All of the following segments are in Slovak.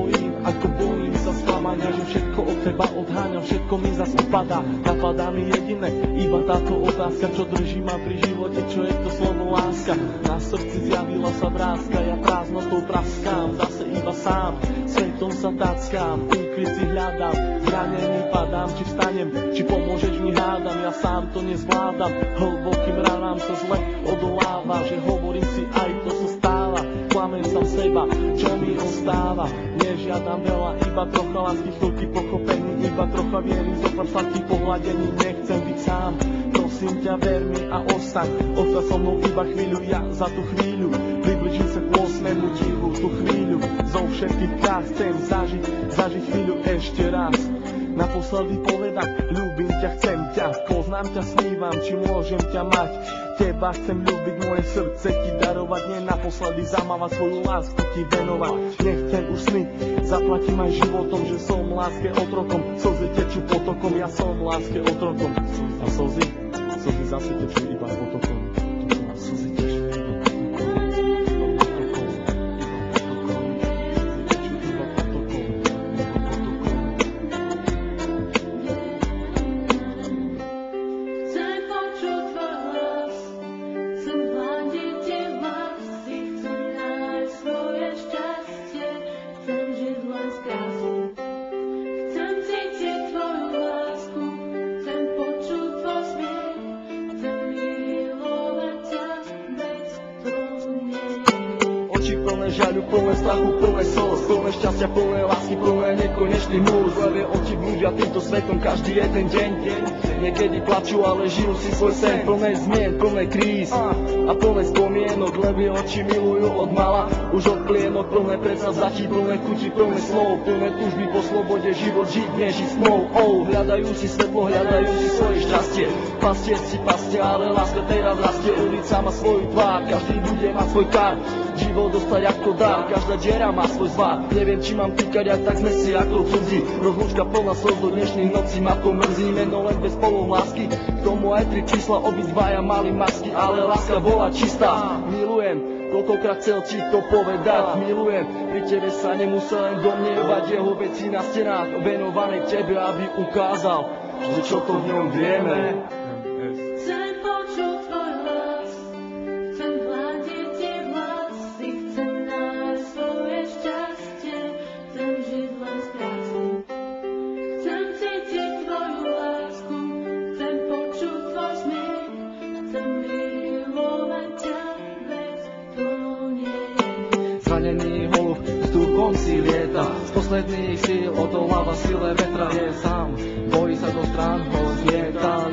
bojím, ako bojím sa sklamania, že všetko od teba odháňam, všetko mi zas upadá. Napadá mi jediné, iba táto otázka, čo drží ma pri živote, čo je to slovo láska. Na srdci zjavila sa vrázka, ja prázdnotou praskám, zase iba sám, svetom sa tackám, úkryt si hľadám, zranený padám, či vstanem, či pomôžeš mi hádam, ja sám to nezvládam, hlbokým ranám to zle odoláva, že hovorím si aj to sa stáva, klamem sám seba, čo mi ostáva, nežiadam veľa, iba trocha lásky, chvíľky pochopení, iba trocha viery, zopár sladkých pohľadení, nechcem byť sám, prosím ťa, ver mi a ostaň, ostaň so mnou iba chvíľu, ja za tú chvíľu približím sa k 8. divu, tú chvíľu zo všetkých krás chcem zažiť chvíľu ešte raz. Naposledy povedať, ľúbim ťa, chcem ťa, poznám ťa, snívam, či môžem ťa mať. Teba chcem ľúbiť, moje srdce ti darovať, nie naposledy zamávať svoju lásku ti venovať. Nechcem už sny, zaplatím aj životom, že som láske otrokom, slzy tečú potokom, ja som láske otrokom. A slzy zase tečú iba potokom. Slzy tečú iba žaľu, plné strachu, plné slz, plné šťastia, plné lásky, plné nekonečný múr. Levé oči blúdia týmto svetom každý jeden deň. Niekedy plačú, ale žijú si svoj sen. Plné zmien, plné kríz a plné spomienok. Levé oči milujú od mala, už od plienok. Plné predsavzatí, plné chuti, plné slov, plné túžby po slobode, život žiť, nežiť snou. Hľadajú si svetlo, hľadajú si svoje šťastie. Pastier si pastia, ale láska teraz rastie. Ulica má svoju tvár, každý bude mať svoj kár. Život dostať ako dar, každá diera má svoj zvar. Neviem, či mám týkať, aj tak sme si ako cudzí. Rozlúčka plná slz do dnešných nocí, ma to mrzí, meno len bez polov lásky. K tomu aj 3 čísla, obidvaja mali masky, ale láska bola čistá. Milujem, koľkokrát chcel ti to povedať, milujem. Pri tebe sa nemusel len domnievať, jeho veci na stenách venované tebe, aby ukázal, že čo to v ňom vieme. Zranený holub vzduchom si lieta, z posledných síl odoláva sile vetra, je sám, bojí sa do strán, ho lieta,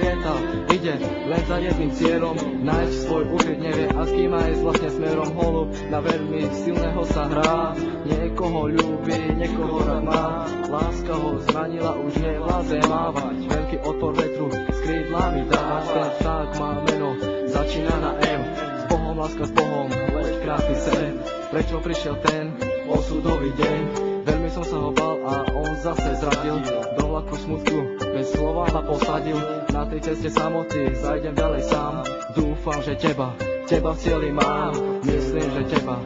ide len za jedným cieľom, nájsť svoj úkryt, nevie a s kým aj vlastne smerom. Holub na veľmi silného sa hrá, niekoho ľúbi, niekoho rád má, láska ho zranila, už nevláze mávať, veľký odpor vetru s krídlami dávať, ten vták má meno, začína na M, s Bohom, láska s Bohom, lež krásny sen. Prečo prišiel ten osudový deň? Veľmi som sa ho bal a on zase zradil. Do vlaku smutku bez slova ma posadil. Na tej ceste samoty zajdem ďalej sám. Dúfam, že teba v cieli mám. Myslím, že teba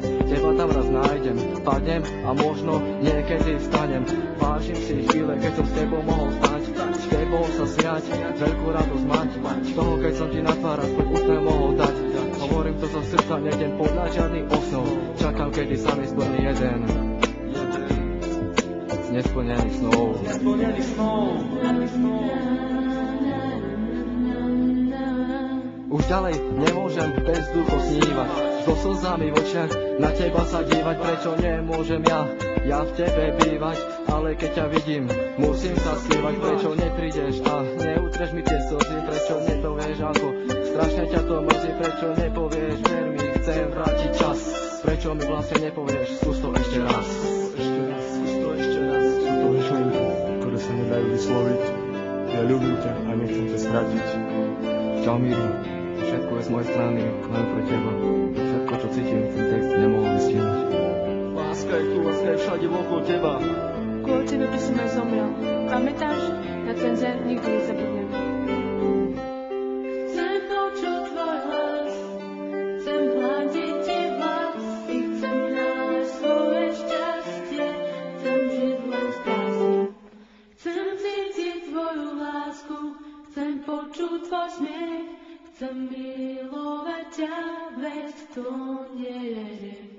tam raz nájdem. Padnem a možno niekedy vstanem. Vážim si chvíle, keď som s tebou mohol stať, s tebou sa smiať, veľkú radosť mať, z toho, keď som ti na tvár aspoň úsmev mohol dať. Hovorím to zo srdca, nejdem podľa žiadnych osnov, čakám, kedy sa mi splní jeden z nesplnených snov. Už ďalej nemôžem bez ducho snívať, so slzami v očiach na teba sa dívať. Prečo nemôžem ja v tebe bývať, ale keď ťa vidím, musím sa stívať. Prečo neprídeš a neutreš mi tie slzy, prečo nepovieš ako strašne ťa to mrzí, prečo nepovieš, ver mi, chcem vrátiť čas. Prečo mi vlastne nepovieš, skús to ešte raz. Sú to myšlienky, ktoré sa nedajú vysloviť. Ja ľúbim ťa a nechcem ťa stratiť. Čau Míri, všetko je z mojej strany, len pre teba. Všetko, čo cítim, ten text nemohol vystihnúť. Láska je tu, láska je všade okolo teba. Kvôli tebe by som aj zomrel. Pamätáš? Na ten deň nikdy nezabudnem. Chcem hľadiť tie vlasy, chcem nájsť svoje šťastie, chcem počuť tvoj smiech, chcem milovať ťa, veď to nie je hriech.